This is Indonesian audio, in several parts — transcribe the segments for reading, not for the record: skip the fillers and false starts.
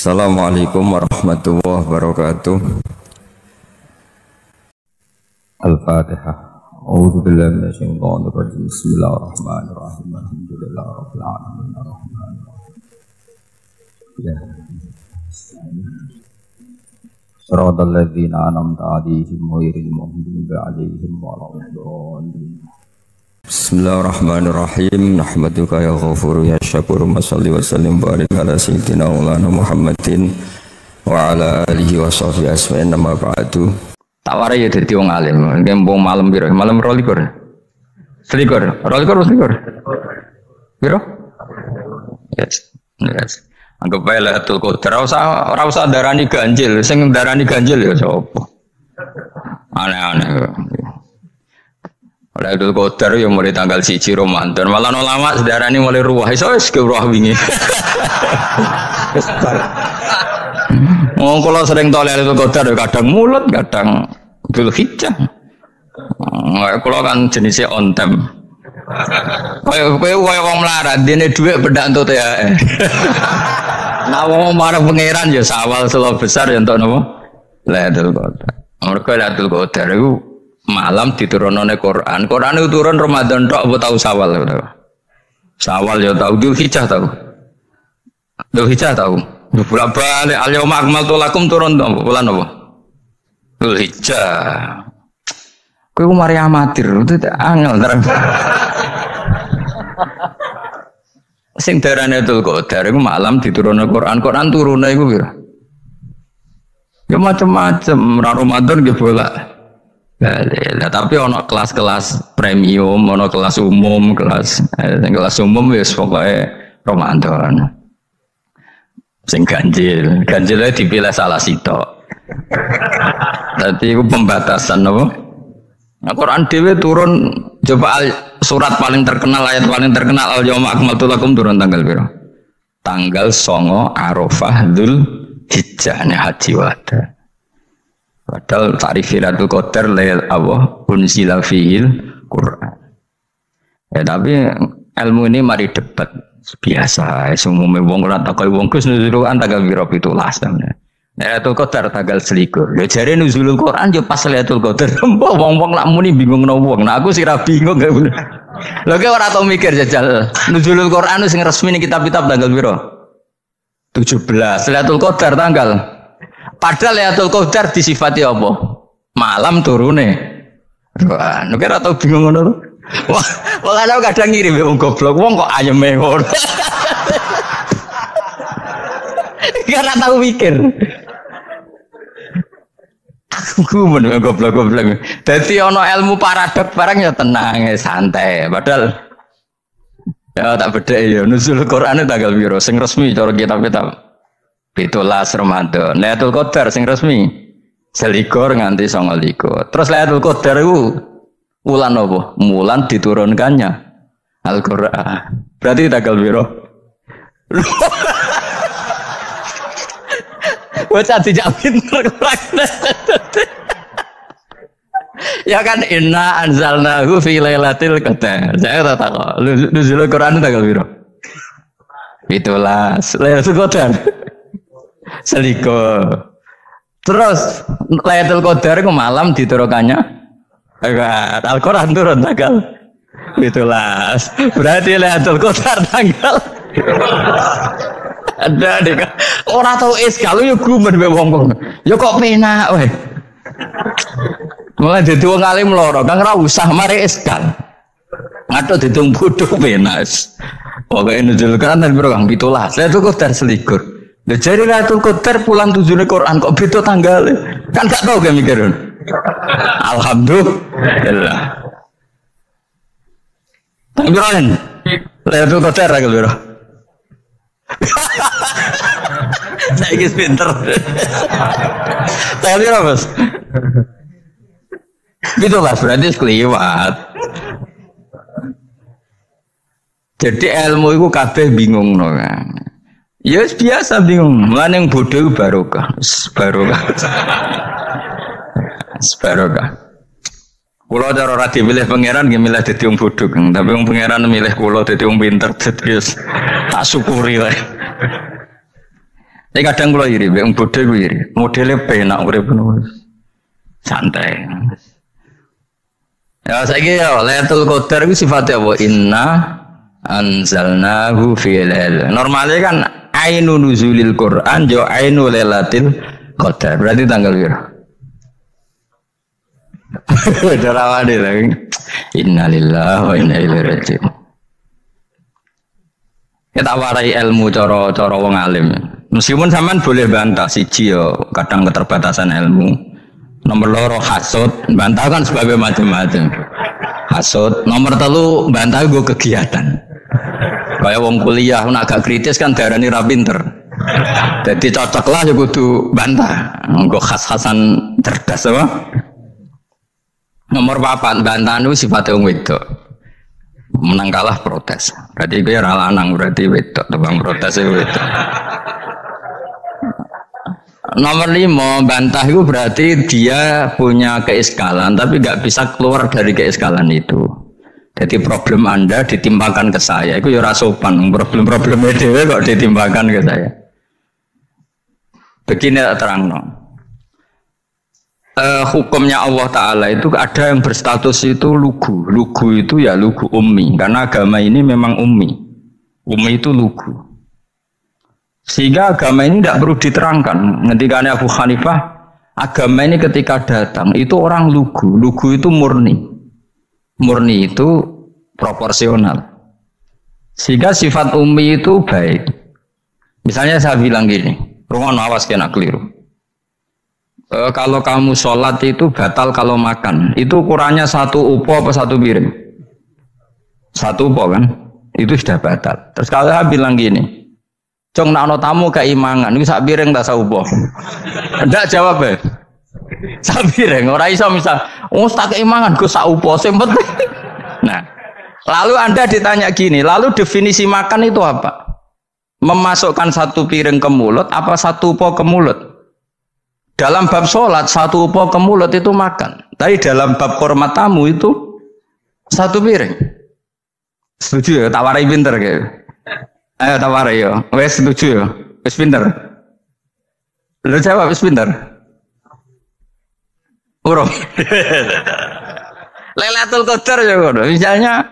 Assalamualaikum warahmatullahi wabarakatuh. Al-Fatihah. A'udzu billahi minasyaitonir rajim. Bismillahirrahmanirrahim. Alhamdulillahirabbil alamin. Arrahmanirrahim. Ya. Shiratal ladzina an'amta 'alaihim ghairil maghdubi 'alaihim waladdallin. Bismillahirrahmanirrahim. Nahmaduka ya ghafur ya syakur. Mashalli wa sallim barik ala sayyidina maulana Muhammadin wa ala alihi wa sahbihi asma'in nama ba'du. Taware ya dadi wong alim. Ngembung malam piro? Malam 22. Selikur. 22 selikur. Piro? Yes. Anggap bae Lailatul Qadar. Ora usah darani ganjil. Sing darani ganjil ya sapa? Aneh-aneh. Lailatul Qadar yang mulai tanggal 1 Ramadan. Malah ulama sedarane mulai ruwah. Iso wis ke ruwah wingi. Wong kula sering tol Lailatul Qadar kadang mulut, kadang Dzulhijjah. Kula kan jenisnya on time. Kowe wong melarat, dene dhuwit bedak entuk THR. Nah wong marang pangeran ya Sawal selo besar ya entuk napa? Lailatul Qadar. Mergo Lailatul Qadar iku malam diturunane Quran. Quran itu turun Ramadan tok apa tahu Sawal gitu. Sawal ya tahu, Dzulhijjah tahu. Dzulhijjah tahu. Bolak-balik al-yauma akmaltu lakum turun bulan apa? Dzulhijjah. Kowe ku mari amatir, itu angel terang. Sing darane Lailatul Qadar iku malam diturunane Quran. Quran turune iku piro? Ya macam-macam, Ramadan nggih bolak. Lah tapi ono kelas-kelas premium, ono kelas umum, kelas umum wis pokoke Ramadan. Sing ganjilnya dipilih salah sitok. Dadi iku pembatasan apa? Nah, Quran dhewe turun coba surat paling terkenal, ayat paling terkenal al-yauma akmaltu lakum turun tanggal piro? Tanggal 9 Arafah Dzulhijjah haji wada. Padahal ta'rif Lailatul Qadar lail Allah unzila fihil Quran. Ya tapi ilmu ini mari debat biasa. Semua wong ora takoi wong Gus nuzul tanggal piro 17 namanya. Lailatul Qadar tanggal 21. Ya jare nuzulul Quran yo pas Lailatul Qadar. Wong-wong lak muni bingung no wong. Nah aku sira bingung gak bener. Lha kowe ora tau mikir jajal. Nuzulul Quran sing resmi ning kitab-kitab tanggal piro? 17. Lailatul Qadar tanggal. Padahal Lailatul Qadar disifati apa? Malam turune. Wah, nek ora tau bingung ngono lho. Wah, ana kadang ngirim wong goblok, wong kok ayeme ngono. Ora tau mikir. Aku men goblok-goblok. Dadi ana ilmu paradok barang ya tenang, santai. Padahal ya tak bedhek ya nuzul Quran tanggal piro sing resmi cara kitab-kitab. 17 Ramadan. Lailatul Qadar sing resmi 21 nganti 29. Terus Lailatul Qadar iku wulan apa? Wulan diturunkannya Al-Qur'an. Berarti tanggal piro? Bocah dijak pinter ya kan inna anzalnahu fi lailatul qadar. Saya tak tahu. Nuzul Quran tanggal piro? 17 Lailatul Qadar. Seliko. Terus Lailatul Qadar itu malam diturunkannya Al-Quran turun tanggal 17. Berarti Lailatul Qadar tanggal ada deh. Orang tahu kalau yo gumen be wong. Yo kok penak weh. Mulai dadi wong alim loro, Kang ora usah mari eskal. Ngato ditung bodoh penak. Pokoke nuzul Quran piro Kang 17. Lailatul Qadar selikur. Lah jare Lailatul Qadar pulang tujune Quran kok beda tanggal. Kan gak tau gak mikir. Alhamdulillah. Tanggalan. Lailatul Qadar tanggal piro? Saya kis pinter. Tanggal piro, Mas? Gitu lah, berarti sekeliwat. Jadi ilmu itu kabeh bingung no kan. Ya biasa bingung. Mulane yang bodoh barokah. Barokah. Barokah. Kulo cara ora dimilih pangeran nggih milih dadi wong bodoh, tapi wong pangeran milih kulo dadi wong pinter, dadi tak syukuri wae. Tapi kadang kula iri, wong bodho ku iri. Modele penak urip ngono. Santai. Ya saiki ya Lailatul Qadar ku sifatnya apa? Inna anzalnahu fi lail. Normalnya kan ainu nuzulil Quran jo ainu Lailatul Qadar. Berarti tanggal piro? Darawane lagi. Innalillahi wa inna ilaihi raji'un. Kita warai ilmu cara wong alim. Meskipun sampean boleh bantah siji yo kadang keterbatasan ilmu. Nomor loro hasud, bantah kan sebabnya macam-macam. Hasud, nomor telu bantah gue kegiatan. Kayak wong kuliah nak agak kritis kan darani ra pinter. Jadi cocok lah ya kudu bantah. Nggo khas-khasan cerdas apa? Nomor 4 bantahan itu sifatnya wong wedok. Menang kalah protes. Berarti gue ra lanang berarti wedok, tebang protes wedok. Nomor 5 bantah itu berarti dia punya keiskalan tapi nggak bisa keluar dari keiskalan itu. Jadi problem Anda ditimbangkan ke saya, itu ya rasopan. Problem-problemnya dia kok ditimbangkan ke saya. Begini terang no. Hukumnya Allah Ta'ala itu ada yang berstatus itu lugu. Lugu itu ya lugu ummi. Karena agama ini memang ummi. Ummi itu lugu. Sehingga agama ini tidak perlu diterangkan. Ketika Abu Hanifah, agama ini ketika datang itu orang lugu. Lugu itu murni. Murni itu proporsional. Sehingga sifat ummi itu baik. Misalnya saya bilang gini, rungon awas kena keliru. Kalau kamu sholat itu batal kalau makan. Itu ukurannya 1 upo apa 1 piring? 1 upo kan? Itu sudah batal. Terus kalau saya bilang gini, Cong nak ono tamu keimangan, itu sak piring tak saupo. Ndak jawab ya. Sak piring, ora iso misal, tak keimangan go sak upo sing penting. Nah, lalu Anda ditanya gini, lalu definisi makan itu apa? Memasukkan 1 piring ke mulut apa 1 upo ke mulut? Dalam bab sholat 1 upo ke mulut itu makan. Tapi dalam bab hormat tamu itu 1 piring. Setuju ya? Tawarai pinter kayak. Ayo tawarai ya. Wes setuju ya? Wes pinter. Lu jawab wes pinter. Urung. Lailatul Qadar ya ngono. Misalnya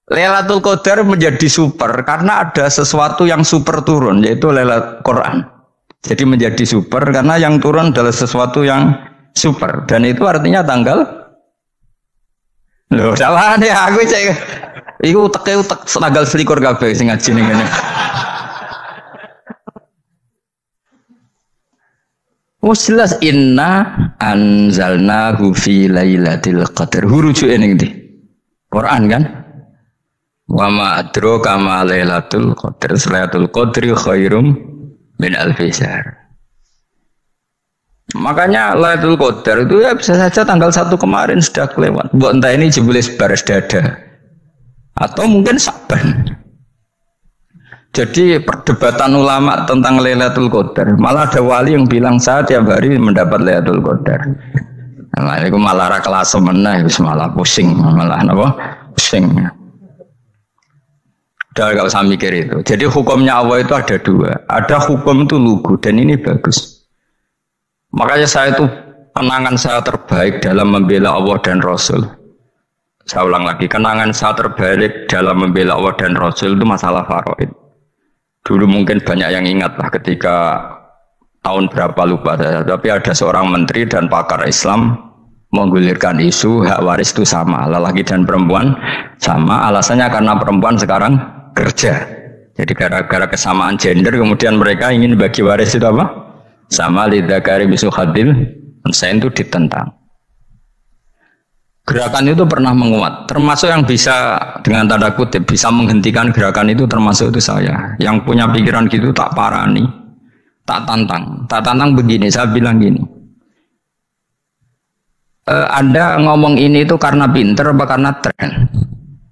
Lailatul Qadar menjadi super karena ada sesuatu yang super turun yaitu Lailatul Quran. Jadi menjadi super karena yang turun adalah sesuatu yang super dan itu artinya tanggal. Loh, salah nih aku cek. Iku utek tanggal 21 kabeh sing ngaji ning ngene. Wes jelas inna anzalnahu fi lailatul qadar. Rujuke ning ndi? Quran kan? Wa ma adraka ma lailatul qadar. Lailatul qadri khairum min alfi syahr. Makanya Lailatul Qadar itu ya bisa saja tanggal 1 kemarin sudah kelewat. Mbok entah ini jebule baris dada. Atau mungkin Saban. Jadi perdebatan ulama tentang Lailatul Qadar, malah ada wali yang bilang saya tiap hari mendapat Lailatul Qadar. Nah, itu malah ra kelas meneh wis malah pusing, malah napa? Pusing. Udah gak usah mikir itu. Jadi hukumnya Allah itu ada 2. Ada hukum itu lugu dan ini bagus. Makanya saya itu kenangan saya terbaik dalam membela Allah dan Rasul. Saya ulang lagi, kenangan saya terbaik dalam membela Allah dan Rasul itu masalah faraid. Dulu mungkin banyak yang ingat lah ketika tahun berapa lupa saya, tapi ada seorang menteri dan pakar Islam menggulirkan isu hak waris itu sama, lelaki dan perempuan sama, alasannya karena perempuan sekarang kerja. Jadi gara-gara kesamaan gender kemudian mereka ingin bagi waris itu apa? Sama lidzakari mislu hadzil unsayain itu ditentang. Gerakan itu pernah menguat, termasuk yang bisa dengan tanda kutip bisa menghentikan gerakan itu termasuk itu saya. Yang punya pikiran gitu tak parani, tak tantang begini. Saya bilang gini, Anda ngomong ini itu karena pinter apa karena tren?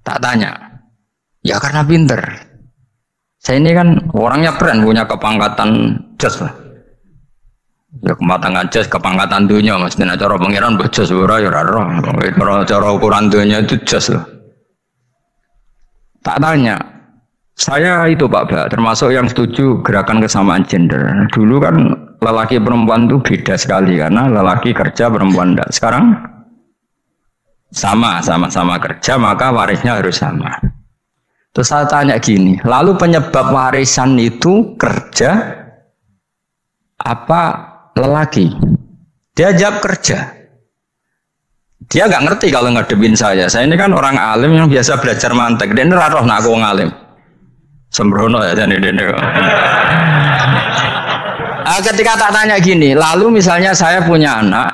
Tak tanya, ya karena pinter. Saya ini kan orangnya keren, punya kepangkatan jos lah. Ya kematangan jas kepangkatan dunia mas, dan cara pangeran bejos ora ya ora. Cara ukuran dunia itu jas loh. Tak tanya, Saya itu Pak Ba, termasuk yang setuju gerakan kesamaan gender. Dulu kan lelaki perempuan itu beda sekali karena lelaki kerja perempuan enggak. Sekarang sama-sama kerja maka warisnya harus sama. Terus saya tanya gini, lalu penyebab warisan itu kerja apa lelaki? Dia jawab kerja. Dia nggak ngerti kalau ngadepin saya. Saya ini kan orang alim yang biasa belajar mantek. Dia ini roh nak aku ngalim. Sembrono ya jadi dia. Ketika tak tanya gini, lalu misalnya saya punya anak,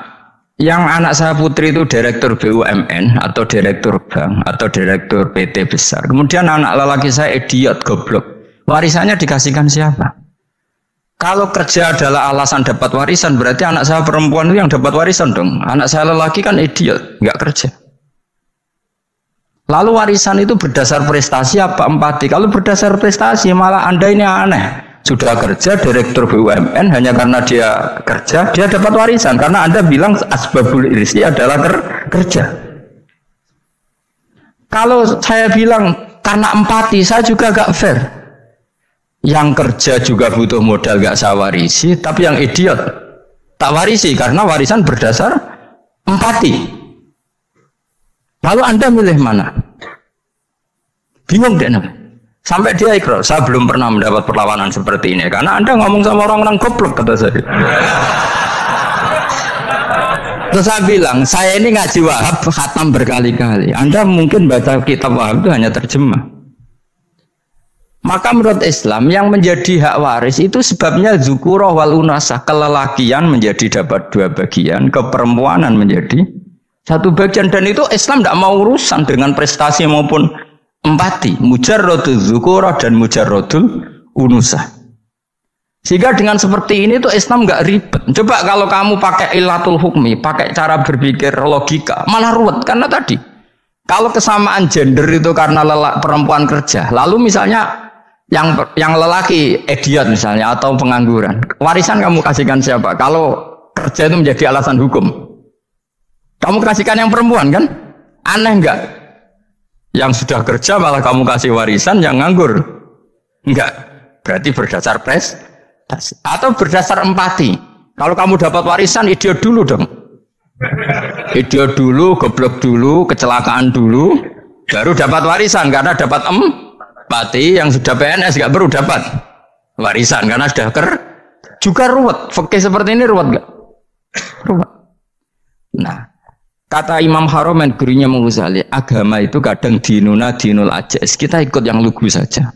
yang anak saya putri itu direktur BUMN atau direktur bank atau direktur PT besar. Kemudian anak lelaki saya idiot, goblok. Warisannya dikasihkan siapa? Kalau kerja adalah alasan dapat warisan, berarti anak saya perempuan itu yang dapat warisan dong. Anak saya lelaki kan idiot, nggak kerja. Lalu warisan itu berdasar prestasi apa empati? Kalau berdasar prestasi malah Anda ini aneh. Sudah kerja direktur BUMN hanya karena dia kerja dia dapat warisan karena Anda bilang asbabul irsi adalah kerja. Kalau saya bilang karena empati saya juga gak fair. Yang kerja juga butuh modal gak saya warisi, tapi yang idiot tak warisi karena warisan berdasar empati. Lalu Anda milih mana? Bingung deh nabi. Sampai dia ikrar, saya belum pernah mendapat perlawanan seperti ini karena Anda ngomong sama orang-orang goblok kata saya. Terus saya bilang, saya ini ngaji Wahab khatam berkali-kali. Anda mungkin baca kitab Wahab itu hanya terjemah. Maka menurut Islam yang menjadi hak waris itu sebabnya zukurah wal unasah, kelelakian menjadi dapat dua bagian, keperempuanan menjadi satu bagian, dan itu Islam tidak mau urusan dengan prestasi maupun empati, mujarrodul zukurah dan mujarrodul unusah. Sehingga dengan seperti ini tuh Islam nggak ribet. Coba kalau kamu pakai ilatul hukmi, pakai cara berpikir logika, malah ruwet karena tadi. Kalau kesamaan gender itu karena perempuan kerja, lalu misalnya yang lelaki idiot misalnya atau pengangguran, warisan kamu kasihkan siapa? Kalau kerja itu menjadi alasan hukum, kamu kasihkan yang perempuan kan? Aneh nggak? Yang sudah kerja malah kamu kasih warisan yang nganggur. Enggak. Berarti berdasar prestasi atau berdasar empati. Kalau kamu dapat warisan idiot dulu dong. Idiot dulu, goblok dulu, kecelakaan dulu, baru dapat warisan karena dapat empati. Yang sudah PNS enggak perlu dapat warisan karena sudah juga ruwet. Fikih seperti ini ruwet enggak? Ruwet. Nah, kata Imam Haromen gurunya Ghazali, agama itu kadang dinuna dinul ajais. Kita ikut yang lugu saja.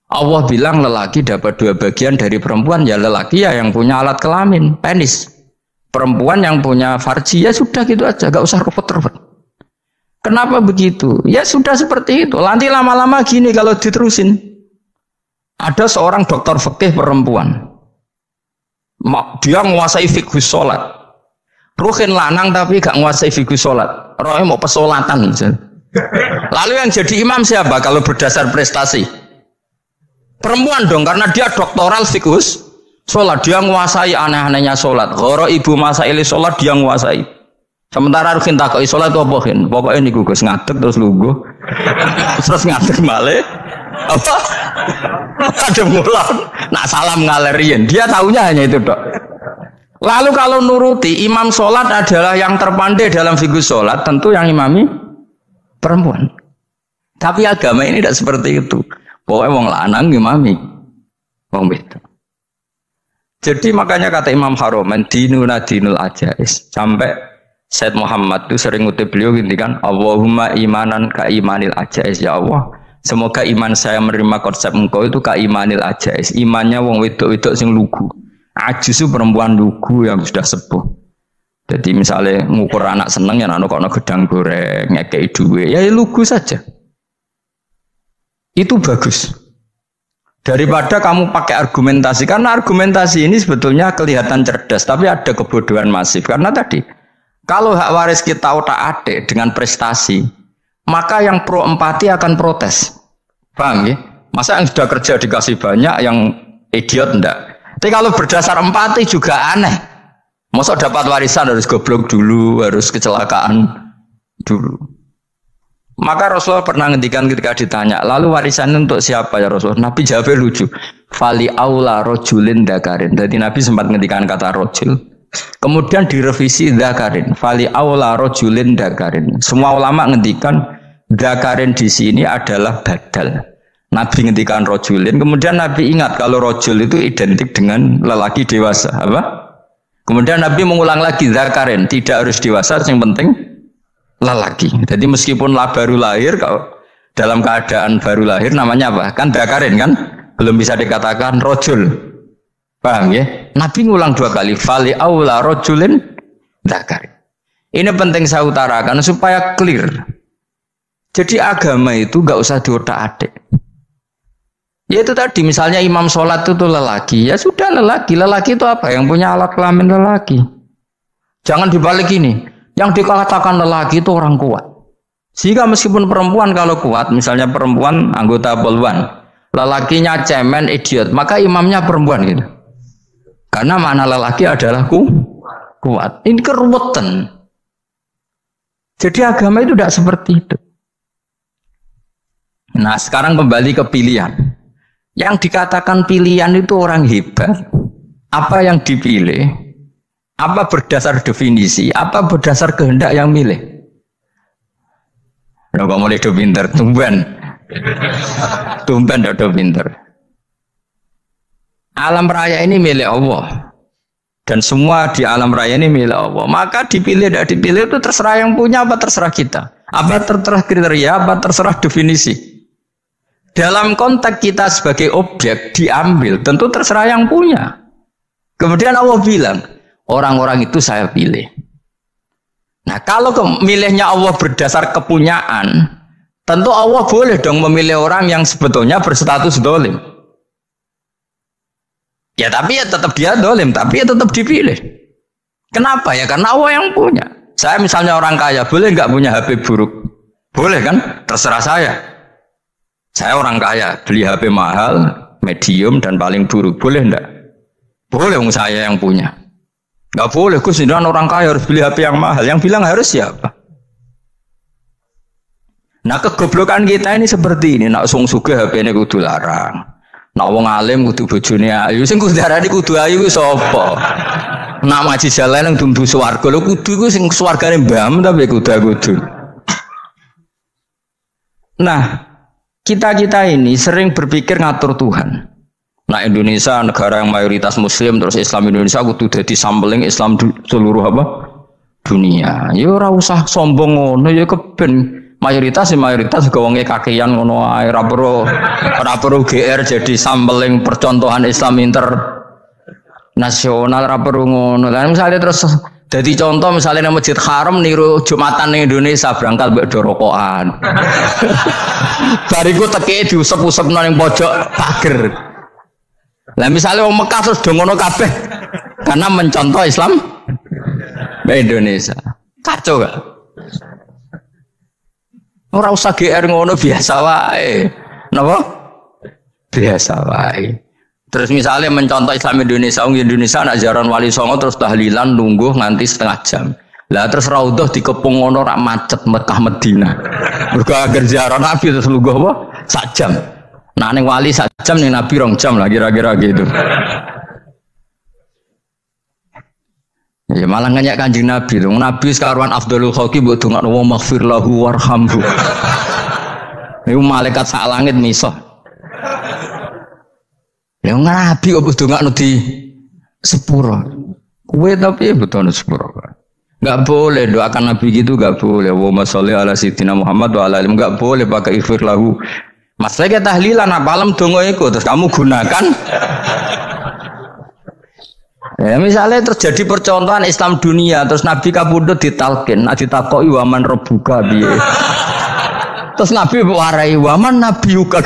Allah bilang lelaki dapat dua bagian dari perempuan, ya lelaki ya yang punya alat kelamin, penis. Perempuan yang punya farji, ya sudah gitu aja, gak usah repot-repot. Kenapa begitu? Ya sudah seperti itu. Nanti lama-lama gini kalau diterusin. Ada seorang dokter fikih perempuan. Dia menguasai fikih sholat. Ruhin lanang tapi gak nguasai fikih sholat. Rohnya mau pesolatan. Lalu yang jadi imam siapa kalau berdasar prestasi? Perempuan dong, karena dia doktoral fikih sholat. Dia menguasai aneh-anehnya sholat. Goro ibu masaili sholat dia menguasai. Sementara ruhin takoi sholat itu apa? Pokoknya ini gue ngadeg terus lugu. Terus ngadeg malah. Apa? Ada mulan. Nak salam ngalerian. Dia tahunya hanya itu dok. Lalu kalau nuruti imam sholat adalah yang terpandai dalam fikih sholat, tentu yang imami perempuan. Tapi agama ini tidak seperti itu. Pokoknya wong lanang imami, wong beda. Jadi makanya kata Imam Haromen, dinuna dinul ajais. Sampai Said Muhammad itu sering ngutip beliau gini kan, Allahumma imanan ka imanil ajais, ya Allah. Semoga iman saya menerima konsep engkau itu ka imanil ajais. Imannya wong wedok-wedok sing lugu. Ajis itu perempuan lugu yang sudah sepuh. Jadi misalnya ngukur anak seneng ya anak kono gedang goreng, ngekei duwe, ya lugu saja. Itu bagus. Daripada kamu pakai argumentasi, karena argumentasi ini sebetulnya kelihatan cerdas, tapi ada kebodohan masif. Karena tadi, kalau hak waris kita otak-atik dengan prestasi, maka yang pro empati akan protes. Paham ya? Masa yang sudah kerja dikasih banyak, yang idiot enggak? Tapi kalau berdasar empati juga aneh. Masa dapat warisan harus goblok dulu, harus kecelakaan dulu. Maka Rasulullah pernah ngendikan ketika ditanya, lalu warisan untuk siapa ya Rasulullah? Nabi jawabnya lucu. Fali aula rojulin dakarin. Jadi Nabi sempat ngendikan kata rojul. Kemudian direvisi dakarin. Fali aula rojulin dakarin. Semua ulama ngendikan dakarin di sini adalah badal. Nabi ngendikan rojulin. Kemudian Nabi ingat kalau rojul itu identik dengan lelaki dewasa. Apa? Kemudian Nabi mengulang lagi dakarin. Tidak harus dewasa, yang penting lelaki. Jadi meskipun baru lahir, kalau dalam keadaan baru lahir namanya apa? Kan dakarin kan? Belum bisa dikatakan rojul. Paham ya? Nabi ngulang 2 kali. Fali aula rojulin dakarin. Ini penting saya utarakan supaya clear. Jadi agama itu gak usah diotak-atik. Ya itu tadi misalnya imam sholat itu lelaki. Ya sudah lelaki. Lelaki itu apa? Yang punya alat kelamin lelaki. Jangan dibalik ini. Yang dikatakan lelaki itu orang kuat. Sehingga meskipun perempuan kalau kuat, misalnya perempuan anggota polwan, lelakinya cemen, idiot, maka imamnya perempuan gitu. Karena makna lelaki adalah kuat. Ini keruwetan. Jadi agama itu tidak seperti itu. Nah sekarang kembali ke pilihan. Yang dikatakan pilihan itu orang hebat. Apa yang dipilih? Apa berdasar definisi? Apa berdasar kehendak yang milih? Nah, kok mulai do pinter, tumben do pinter. Alam raya ini milik Allah. Dan semua di alam raya ini milik Allah. Maka dipilih tidak dipilih itu terserah yang punya apa terserah kita. Apa terserah kriteria, apa terserah definisi. Dalam konteks kita sebagai objek diambil, tentu terserah yang punya. Kemudian Allah bilang, orang-orang itu saya pilih. Nah kalau milihnya Allah berdasar kepunyaan, tentu Allah boleh dong memilih orang yang sebetulnya berstatus dolim. Ya tapi ya tetap dia dolim, tapi ya tetap dipilih. Kenapa ya? Karena Allah yang punya. Saya misalnya orang kaya, boleh nggak punya HP buruk? Boleh kan? Terserah saya. Saya orang kaya, beli HP mahal, medium dan paling buruk. Boleh enggak? Boleh, saya yang punya. Nggak boleh, Gus, ini orang kaya harus beli HP yang mahal. Yang bilang harus siapa? Nah kegoblokan kita ini seperti ini. Nak sung sugih HP ini kudu larang. Nak wong alim kudu bojone ayu. Sing kudu darani kudu ayu ku sapa? Nak maji jalan nang dumdu swarga lho kudu ku sing swargane mbam tapi kudu. Nah, kita ini sering berpikir ngatur Tuhan. Nah Indonesia negara yang mayoritas Muslim terus Islam Indonesia kudu dadi sampling Islam seluruh apa? Dunia. Ya ora usah sombong ngono ya keben. Mayoritas juga wonge kakean ngono ae ora perlu GR jadi sampling percontohan Islam internasional ora perlu ngono. Lah misalnya terus jadi contoh misalnya nang Masjid Haram niru Jumatan ning Indonesia berangkat mbek do rokokan. Bariku teke diusep-usepno ning pojok pager. Lah misalnya wong Mekah terus do ngono kabeh karena mencontoh Islam Indonesia. Kacau gak? Ora usah GR ngono biasa wae. Napa? Biasa wae. Terus misalnya mencontoh Islam Indonesia, Indonesia nak jaran Wali Songo terus tahlilan nunggu nganti setengah jam. Lah terus raudhah dikepung ngono rak macet Mekah Madinah. Mergo agar jaran Nabi terus lungguh apa? Sak jam. Nah ning wali sak jam ning Nabi 2 jam lah kira-kira gitu. Ya malah nganyak Kanjeng Nabi lho. Nabi sekaruan afdhalul khalqi mbok dongakno wa maghfir lahu warhamhu. Niku malaikat sak langit misah. Ya Nabi kok dongakno di sepuro. Kowe tapi betul sepuro. Enggak boleh doakan Nabi gitu, enggak boleh. Wa sholli ala sayyidina Muhammad wa ala alihi, enggak boleh pakai ighfir lahu. Masalah tahlilan apa alam donga iku terus kamu gunakan. Ya, misalnya terjadi percontohan Islam dunia terus Nabi kabudut ditalkin, ditakoki waman rebuka piye. Terus Nabi warai waman nabiyuka.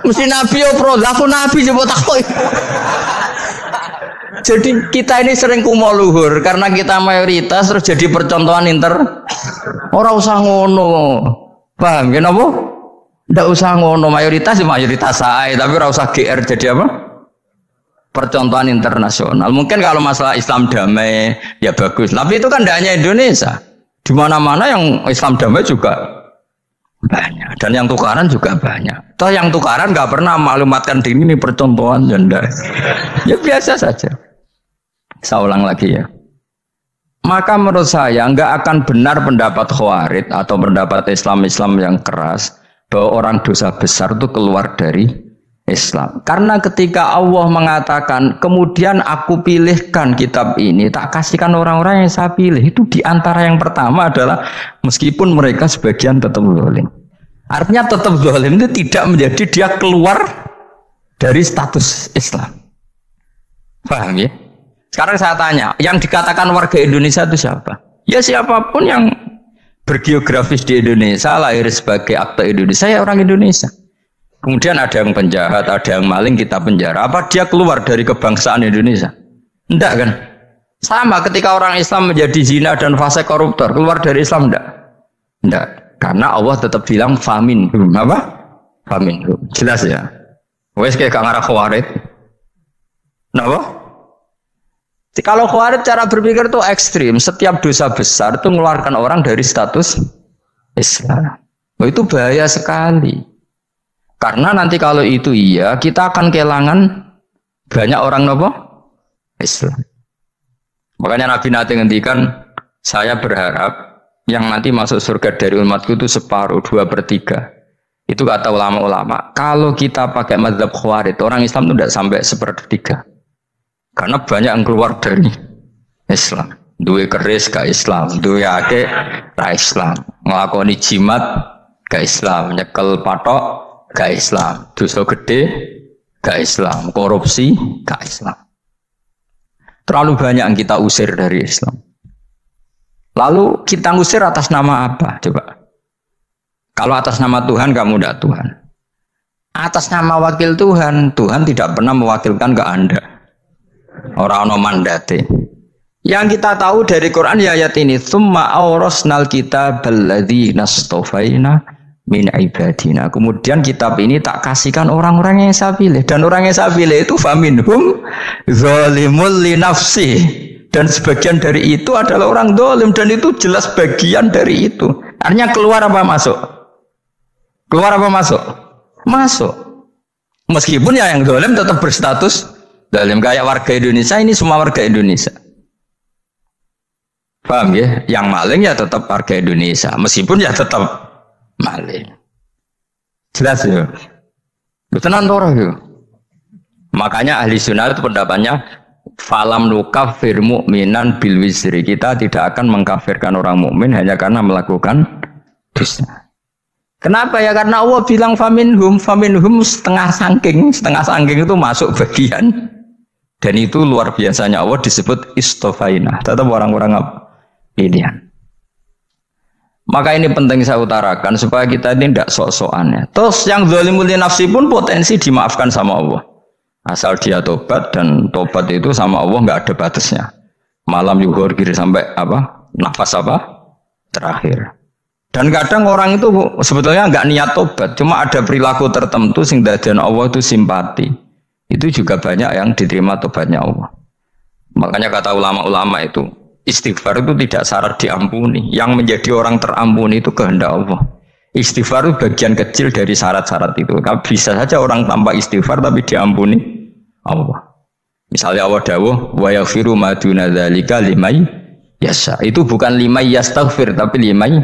Mesti Nabi yo pro, aku Nabi coba takoki. Jadi kita ini sering kumo luhur karena kita mayoritas terus jadi percontohan ora usah ngono. Paham ya napa? Ndak usah ngono, mayoritas sae tapi ora usah GR jadi apa? Percontohan internasional. Mungkin kalau masalah Islam damai ya bagus. Tapi itu kan tidak hanya Indonesia. Di mana-mana yang Islam damai juga banyak, dan yang tukaran juga banyak. Toh yang tukaran nggak pernah maklumatkan diri ini percontohan janda. Ya biasa saja. Saya ulang lagi ya. Maka menurut saya nggak akan benar pendapat Khawarij atau pendapat Islam yang keras bahwa orang dosa besar itu keluar dari Islam. Karena ketika Allah mengatakan kemudian aku pilihkan kitab ini tak kasihkan orang-orang yang saya pilih, itu diantara yang pertama adalah meskipun mereka sebagian tetap zalim. Artinya tetap zalim itu tidak menjadi dia keluar dari status Islam. Paham ya? Sekarang saya tanya, yang dikatakan warga Indonesia itu siapa? Ya siapapun yang bergeografis di Indonesia, lahir sebagai akte Indonesia, ya orang Indonesia. Kemudian ada yang penjahat, ada yang maling, kita penjara. Apa dia keluar dari kebangsaan Indonesia? Enggak kan? Sama ketika orang Islam menjadi zina dan fasik koruptor, keluar dari Islam enggak? Enggak. Karena Allah tetap bilang famin. Apa? Famin. Jelas ya? Wes kayak gak ngarah Khawarij. Kenapa? Kalau Khawarij cara berpikir itu ekstrim, setiap dosa besar itu mengeluarkan orang dari status Islam. Oh, itu bahaya sekali. Karena nanti kalau itu iya, kita akan kehilangan banyak orang nopo Islam. Makanya Nabi nanti ngendikan, saya berharap yang nanti masuk surga dari umatku itu separuh, 2/3. Itu kata ulama-ulama. Kalau kita pakai mazhab Khawarij, orang Islam itu tidak sampai 1/3. Karena banyak yang keluar dari Islam. Duwe keris gak Islam, duwe ake gak Islam, ngelakoni jimat gak Islam, nyekel patok gak Islam, dosa gede gak Islam, korupsi gak Islam. Terlalu banyak yang kita usir dari Islam. Lalu kita usir atas nama apa? Coba. Kalau atas nama Tuhan kamu tidak Tuhan. Atas nama wakil Tuhan, Tuhan tidak pernah mewakilkan ke Anda. Orang-orang mandate. Yang kita tahu dari Quran ya ayat ini, tsumma awrasnal kitabal ladzina astafaina min ibadina. Kemudian kitab ini tak kasihkan orang-orang yang saya pilih, dan orang yang saya pilih itu faminhum zalimul li nafsi, dan sebagian dari itu adalah orang zalim, dan itu jelas bagian dari itu. Artinya keluar apa masuk? Keluar apa masuk? Masuk. Meskipun ya yang zalim tetap berstatus zalim, kayak warga Indonesia, ini semua warga Indonesia. Paham ya? Yang maling ya tetap warga Indonesia, meskipun ya tetap maling. Jelas ya? Tenan toro ya? Makanya ahli sunnah itu pendapatnya falam nukafir mu'minan bil wizri. Kita tidak akan mengkafirkan orang mukmin hanya karena melakukan dosa. Kenapa ya? Karena Allah bilang faminhum setengah sangking itu masuk bagian. Dan itu luar biasanya Allah disebut istofaina, tetap orang-orang pilihan. Maka ini penting saya utarakan supaya kita ini tidak sok-sokan ya. Terus yang zalimul li nafsi pun potensi dimaafkan sama Allah. Asal dia tobat, dan tobat itu sama Allah nggak ada batasnya. Malam yuhur kiri sampai apa? Nafas apa? Terakhir. Dan kadang orang itu sebetulnya nggak niat tobat, cuma ada perilaku tertentu sehingga Allah itu simpati. Itu juga banyak yang diterima tobatnya Allah. Makanya kata ulama-ulama itu, istighfar itu tidak syarat diampuni. Yang menjadi orang terampuni itu kehendak Allah. Istighfar itu bagian kecil dari syarat-syarat itu. Bisa saja orang tanpa istighfar tapi diampuni Allah. Misalnya Allah dawuh, wa yaghfiru ma duna dzalika liman yasha. Itu bukan liman yastaghfir tapi liman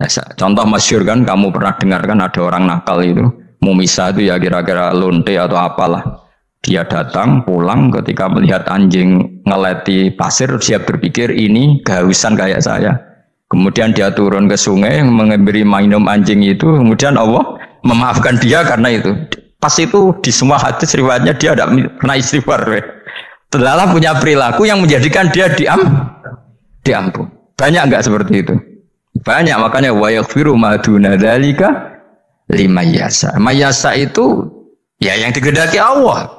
yasha. Contoh masyhur kan, kamu pernah dengar kan ada orang nakal itu, Mumisa itu ya kira-kira lonte atau apalah. Dia datang pulang ketika melihat anjing ngeleti pasir, dia berpikir ini kehausan kayak saya. Kemudian dia turun ke sungai memberi minum anjing itu, kemudian Allah memaafkan dia karena itu. Pas itu di semua hadis riwayatnya dia tidak pernah istighfar. Telah punya perilaku yang menjadikan dia diampun. Banyak enggak seperti itu? Banyak, makanya wa yaghfiru ma duna dzalika liman yasha. Mayasa itu ya yang digedaki Allah.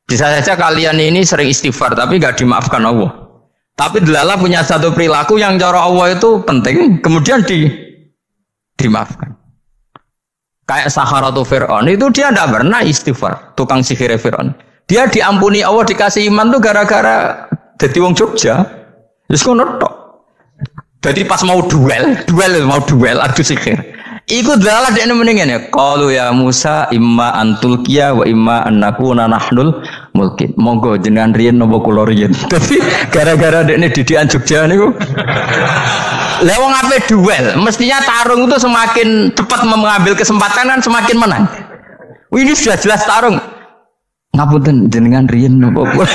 Bisa saja kalian ini sering istighfar tapi enggak dimaafkan Allah. Tapi delala punya satu perilaku yang cara Allah itu penting, kemudian dimaafkan. Kayak Saharatu Fir'aun itu dia tidak pernah istighfar, tukang sihir Fir'aun. Dia diampuni Allah, dikasih iman tuh gara-gara jadi wong Jogja. Terus kono tok. Jadi pas mau duel adu sihir. Iku dalah dekne mendingan ya. Qalu ya Musa imma antulkiya wa imma annakuna nahnul mulkin. Monggo jenengan riyen napa kula riyen. Tapi gara-gara dekne didikan Jogja niku. Lah wong ape duel, mestinya tarung itu semakin cepat mengambil kesempatan kan semakin menang. Ini sudah jelas tarung. Ngapunten jenengan riyen napa kula.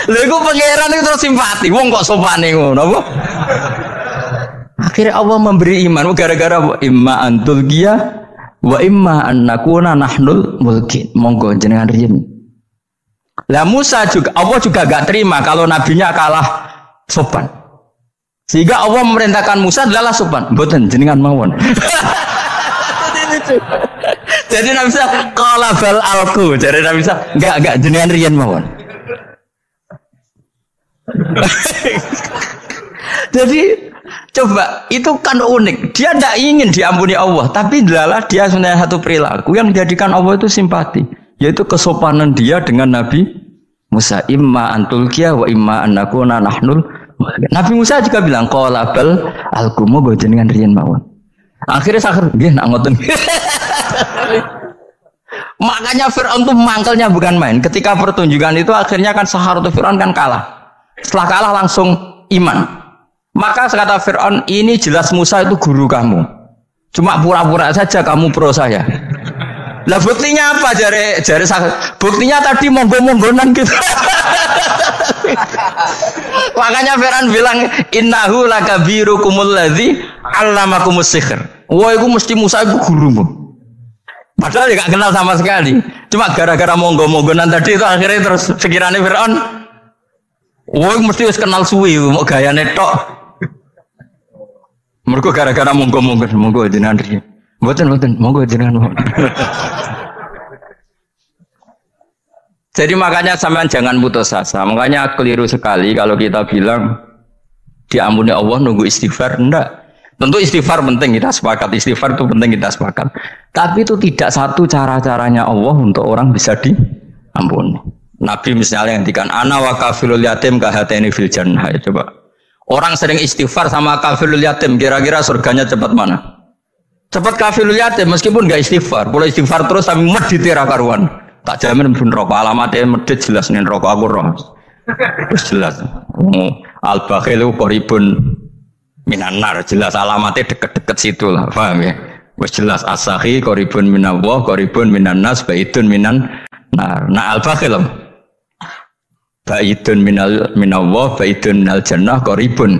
Lha iku pangeran itu terus simpati. Wong kok sopane ngono apa? Akhirnya Allah memberi iman gara-gara imma antul gia wa imma annakuna nahnul mulkin. Monggo jenengan riyen. Lah Musa juga Allah juga gak terima kalau nabinya kalah sopan. Sehingga Allah memerintahkan Musa adalah sopan. Mboten jenengan mawon. Jadi Nabi Musa qala bal alku. Jadi Nabi Musa enggak jenengan riyen mawon. Jadi coba itu kan unik. Dia tidak ingin diampuni Allah, tapi adalah dia sebenarnya satu perilaku yang menjadikan Allah itu simpati, yaitu kesopanan dia dengan Nabi Musa. Imma antulkiya wa imma annakuna nahnul. Nabi Musa juga bilang qala bal alqumu go jenengan riyen mawon. Akhirnya sakar nggih nak ngoten. Makanya Firaun itu mangkelnya bukan main. Ketika pertunjukan itu akhirnya kan Saharatu Firaun kan kalah. Setelah kalah langsung iman. Maka kata Fir'aun, ini jelas Musa itu guru kamu. Cuma pura-pura saja kamu pro saya. Lah buktinya apa jare buktinya tadi monggo-monggonan gitu. Makanya Fir'aun bilang innahu lakabirukumul ladzi 'allamakumus sihr. Wah itu mesti Musa itu gurumu. Padahal dia gak kenal sama sekali. Cuma gara-gara monggo-monggonan tadi itu akhirnya terus pikirannya Fir'aun. Wah mesti harus kenal suwi, mau gayane tok. Mergo gara-gara monggo jenengan riyen. Mboten monggo jenengan. Jadi makanya sampean jangan putus asa. Makanya keliru sekali kalau kita bilang diampuni Allah nunggu istighfar. Enggak. Tentu istighfar penting, kita sepakat. Istighfar itu penting, kita sepakat. Tapi itu tidak satu cara-caranya Allah untuk orang bisa diampuni. Nabi misalnya yang dikatakan ana wa kafilul yatim kahateni fil jannah. Coba. Orang sering istighfar sama kafilul yatim, kira-kira surganya cepat mana? Cepat kafilul yatim meskipun enggak istighfar. Kalau istighfar terus tapi medit ra karuan. Tak jamin pun rokok alamatnya medit jelas nih rokok aku roh. Terus jelas. Al-bakhilu qaribun minan nar, jelas alamatnya deket-deket situ lah, paham ya? Wes jelas as-sahi qaribun minallah, qaribun minan nas, baitun minan nar. Nah al-bakhil baitun minallah, baitun minal jannah, qaribun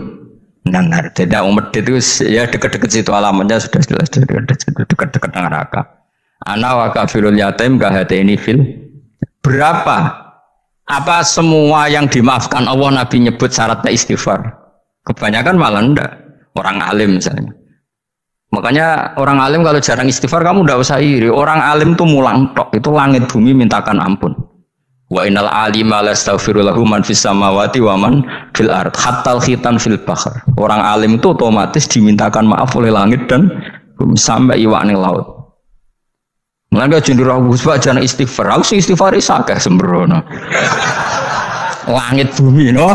minan nar. Tidak medit itu ya deket-deket situ alamatnya sudah jelas deket-deket neraka. Ana wa kafirul yatim kahataini fil. Berapa? Apa semua yang dimaafkan Allah Nabi nyebut syaratnya istighfar? Kebanyakan malah enggak. Orang alim misalnya. Makanya orang alim kalau jarang istighfar kamu enggak usah iri. Orang alim tuh mulang tok, itu langit bumi mintakan ampun. Wa innal alima lastaghfiru lahu man fis samawati wa man fil ard hatta al khitan fil bahr. Orang alim itu otomatis dimintakan maaf oleh langit dan bumi sampai iwak ning laut. Mulane jendur aku sebab jangan istighfar. Aku sing istighfar sakeh sembrono. Langit bumi no.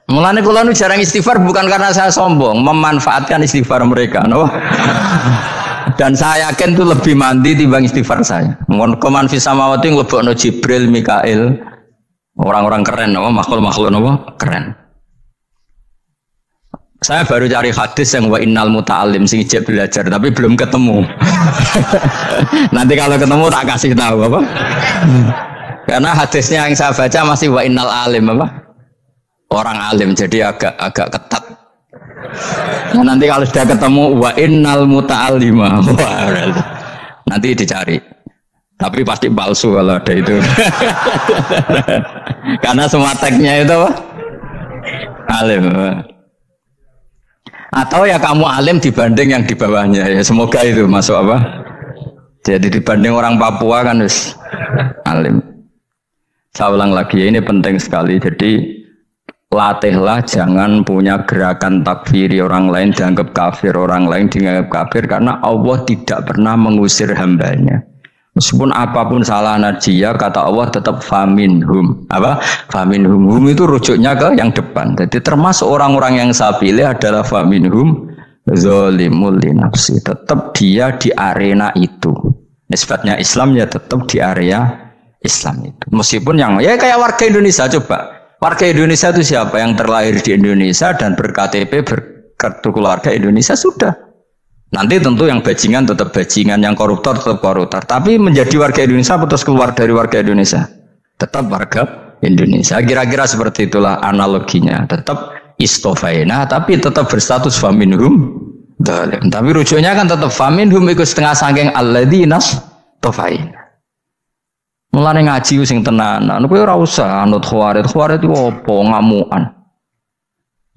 Mulane kula nu jarang istighfar bukan karena saya sombong, memanfaatkan istighfar mereka, no. Dan saya yakin itu lebih mandi timbang istighfar saya. Koman fis samawati nglebokno Jibril, Mikail, orang-orang keren, no, makhluk-makhluk no, keren. Saya baru cari hadis yang wa innal muta'allim sing ijek belajar tapi belum ketemu. Nanti kalau ketemu tak kasih tahu apa? Karena hadisnya yang saya baca masih wa innal alim apa? Orang alim jadi agak ketat. Nah, nanti kalau sudah ketemu wa innal muta'allima. Nanti dicari. Tapi pasti palsu kalau ada itu. Karena semua teksnya itu apa? Alim. Atau ya kamu alim dibanding yang di bawahnya ya semoga itu masuk apa? Jadi dibanding orang Papua kan harus alim. Saya ulang lagi ya, ini penting sekali. Jadi latihlah jangan punya gerakan takfiri orang lain dianggap kafir, orang lain dianggap kafir karena Allah tidak pernah mengusir hambanya. Meskipun apapun salah dia, kata Allah tetap faminhum. Apa? Faminhum. Hum itu rujuknya ke yang depan. Jadi termasuk orang-orang yang saya pilih adalah faminhum zalimul li nafsi. Tetap dia di arena itu. Nisbatnya Islam ya tetap di area Islam itu. Meskipun yang ya kayak warga Indonesia coba. Warga Indonesia itu siapa? Yang terlahir di Indonesia dan berKTP berkartu keluarga Indonesia sudah. Nanti tentu yang bajingan tetap bajingan, yang koruptor tetap koruptor. Tapi menjadi warga Indonesia terus keluar dari warga Indonesia, tetap warga Indonesia. Kira-kira seperti itulah analoginya. Tetap istofaina, tapi tetap berstatus faminhum dalim. Tapi rujuknya kan tetap faminhum ikut setengah sangking alladinas tofaina. Mulane ngaji sing tenanan, kowe ora usah anut khawarit. Khawarit itu apa? Ngamukan.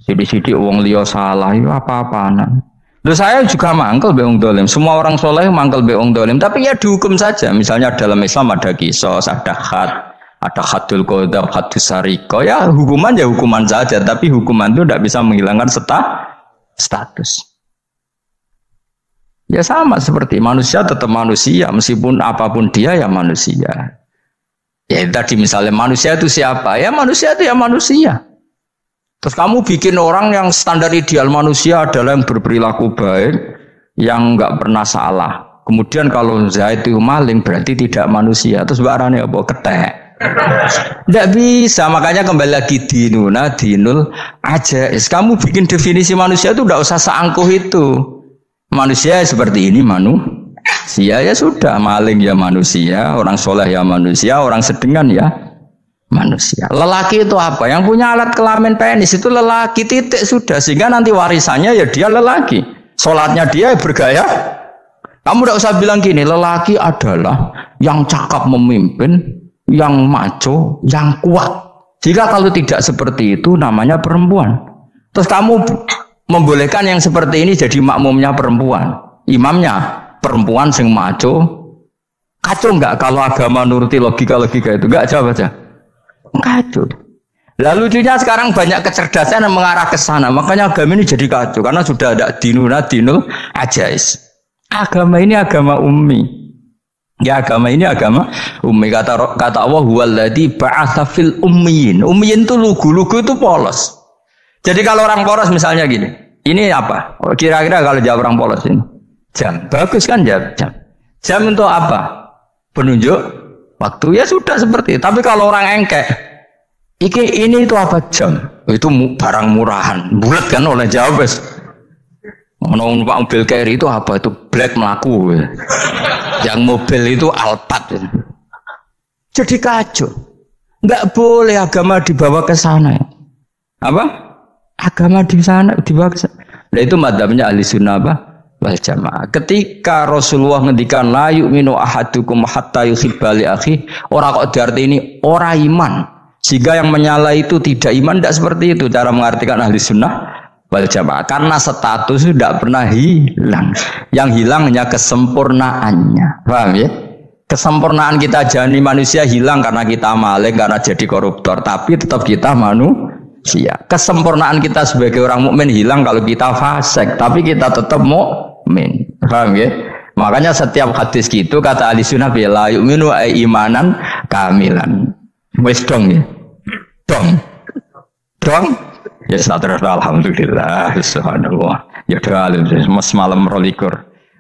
Sithik-sithik wong liya salah itu apa-apaan. Loh saya juga mangkel be wong dolim. Semua orang soleh mangkel be wong dolim. Tapi ya dihukum saja. Misalnya dalam Islam ada kisos, ada hadul qadha, hadus sariko. Ya hukuman saja. Tapi hukuman itu tidak bisa menghilangkan status. Ya sama seperti manusia tetap manusia. Meskipun apapun dia ya manusia. Ya tadi misalnya manusia itu siapa? Ya manusia itu ya manusia. Terus kamu bikin orang yang standar ideal manusia adalah yang berperilaku baik, yang enggak pernah salah. Kemudian kalau Zaid itu maling berarti tidak manusia. Terus barangnya apa? Ketek. Tidak bisa. Makanya kembali lagi dinul aja. Kamu bikin definisi manusia itu tidak usah seangkuh itu. Manusia seperti ini manusia ya sudah. Maling ya manusia, orang soleh ya manusia, orang sedengan ya manusia. Lelaki itu apa? Yang punya alat kelamin penis itu lelaki, titik sudah. Sehingga nanti warisannya ya dia lelaki. Sholatnya dia bergaya. Kamu tidak usah bilang gini, lelaki adalah yang cakap memimpin, yang maco, yang kuat. Jika kalau tidak seperti itu namanya perempuan. Terus kamu membolehkan yang seperti ini jadi makmumnya perempuan, imamnya perempuan sing maco. Kacau enggak kalau agama nuruti logika-logika itu? Enggak, jawab aja. Kacau. Lalu lucunya sekarang banyak kecerdasan yang mengarah ke sana. Makanya agama ini jadi kacau karena sudah ada dinul ajais. Agama ini agama ummi. Ya agama ini agama ummi. Kata Allah huwallazi ba'atsa fil ummiyin. Ummiyin itu lugu itu polos. Jadi kalau orang polos misalnya gini, ini apa? Kira-kira kalau jawab orang polos ini jam. Bagus kan jam. Jam untuk apa? Penunjuk waktu ya sudah seperti itu. Tapi kalau orang engkek, ini itu apa jam? Itu barang murahan, bulat kan oleh jawab. Numpak mobil carry itu apa? Itu black melaku. Yang mobil itu Alphard. Jadi kacau. Enggak boleh agama dibawa ke sana. Apa? Agama di sana dibawa ke sana. Nah itu madzhabnya ahli sunnah apa? Wal jamaah. Ketika Rasulullah ngendikan la yu'minu ahadukum hatta yuhibba li akhi, ora kok diarti ini ora iman. Sehingga yang menyala itu tidak iman, tidak seperti itu cara mengartikan ahli sunnah wal jamaah. Karena status itu tidak pernah hilang. Yang hilang hanya kesempurnaannya. Paham ya? Kesempurnaan kita jadi manusia hilang karena kita maling, karena jadi koruptor, tapi tetap kita manusia. Kesempurnaan kita sebagai orang mukmin hilang kalau kita fasik, tapi kita tetap mukmin. Paham ya? Makanya setiap hadis gitu kata ahli sunnah la yu'minu imanan kamilan. Wis dong ya. Dong. Ya terus alhamdulillah subhanallah. Ya doa malam rolikur.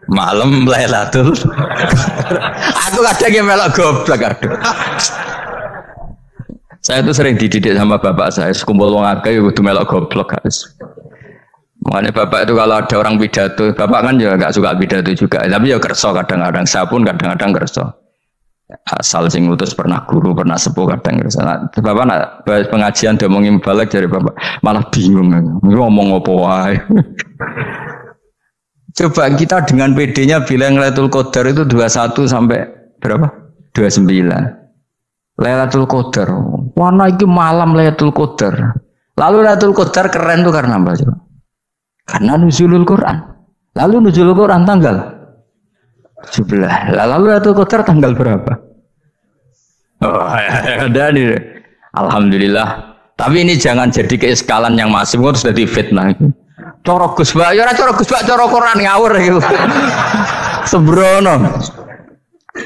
Malam Lailatul. Aku kadang yang melok goblok aduh. Saya itu sering dididik sama bapak saya, sekumpul wong akeh kudu melok goblok guys. Makanya bapak itu kalau ada orang pidato, bapak kan juga enggak suka pidato juga, tapi ya kerso kadang-kadang, saya pun kadang-kadang kerso. Asal sing ngutus pernah guru, pernah sepuh kadang kerso. Nah, bapak nak pengajian dia ngomongin balik dari bapak, malah bingung, ngomong apa wae. Coba kita dengan PD-nya bilang Lailatul Qadar itu 21 sampai berapa? 29. Lailatul Qadar. Warna iki malam Lailatul Qadar. Lalu Lailatul Qadar keren tuh karena apa coba? Karena nuzulul Quran. Lalu nuzulul Quran tanggal 17. Lalu Lailatul Qadar tanggal berapa? Oh, ada nih. Alhamdulillah. Tapi ini jangan jadi keiskalan yang masif, harus jadi fitnah. Coro Gus Bak, ya ora coro Gus Bak, coro Quran ngawur gitu. Sembrono.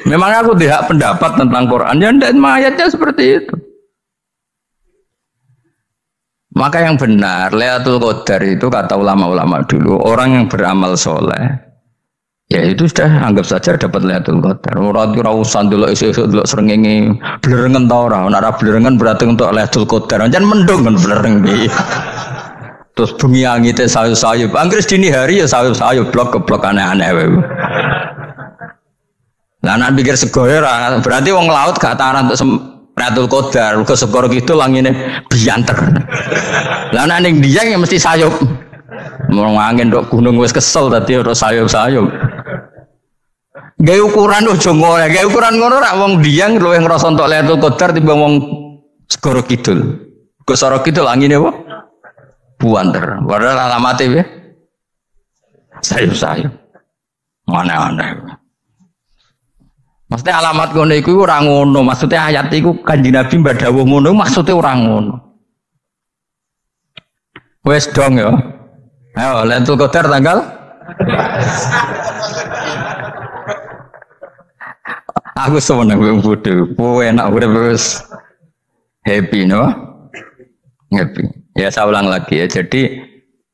Memang aku tidak pendapat tentang Quran, ya dan ayatnya seperti itu. Maka yang benar, Lailatul Qadar itu kata ulama-ulama dulu, orang yang beramal soleh, ya itu sudah anggap saja dapat Lailatul Qadar. Ora usah ndelok esuk-esuk ndelok srengenge blerengen ta ora. Nek ora blerengen berarti untuk Lailatul Qadar. Jan mendung kan blereng iki. Terus bengi angite sayup-sayup. Anggres dini hari ya sayup-sayup blok-blok aneh-aneh wae. Lah nek pikir sego ora, berarti wong laut gak taran untuk Lailatul Qadar, ke segoro gitu langine bianter. Lah nek ning Dieng ya mesti sayup. Mau angin dok gunung wis kesel tadi ora sayup-sayup. Gawe ukuran ojo ngono, gawe ukuran ngono rak wong Dieng luwih ngrasa entuk Lailatul Qadar timbang wong segoro kidul. Ke segoro kidul angine apa? Buanter. Padahal alamate piye? Sayup-sayup. Mana-mana. Maksudnya alamat ngono iku ora ngono, maksudnya ayat iku Kanjeng Nabi mbak dawuh ngono, maksudnya ora ngono. Wes dong ya. Ayo Lailatul Qadar tanggal aku seneng wong bodho. Enak urip wis happy no? Happy. Ya saya ulang lagi ya. Jadi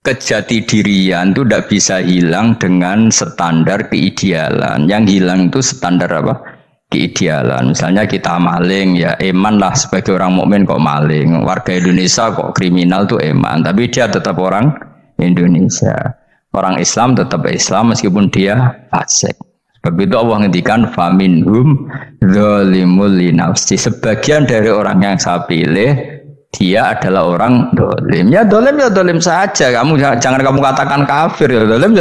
kejati dirian itu tidak bisa hilang dengan standar keidealan. Yang hilang itu standar apa? Keidealan. Misalnya kita maling, ya eman lah sebagai orang mukmin kok maling. Warga Indonesia kok kriminal tuh eman. Tapi dia tetap orang Indonesia. Orang Islam tetap Islam meskipun dia fasik. Sebab itu Allah ngendikan faminhum zalimul linafsi. Sebagian dari orang yang saya pilih dia adalah orang dolim. Ya dolim saja. Kamu jangan kamu katakan kafir. Ya dolim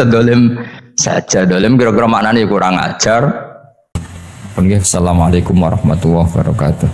saja. Dolim kira-kira maknanya kurang ajar. Assalamualaikum warahmatullahi wabarakatuh.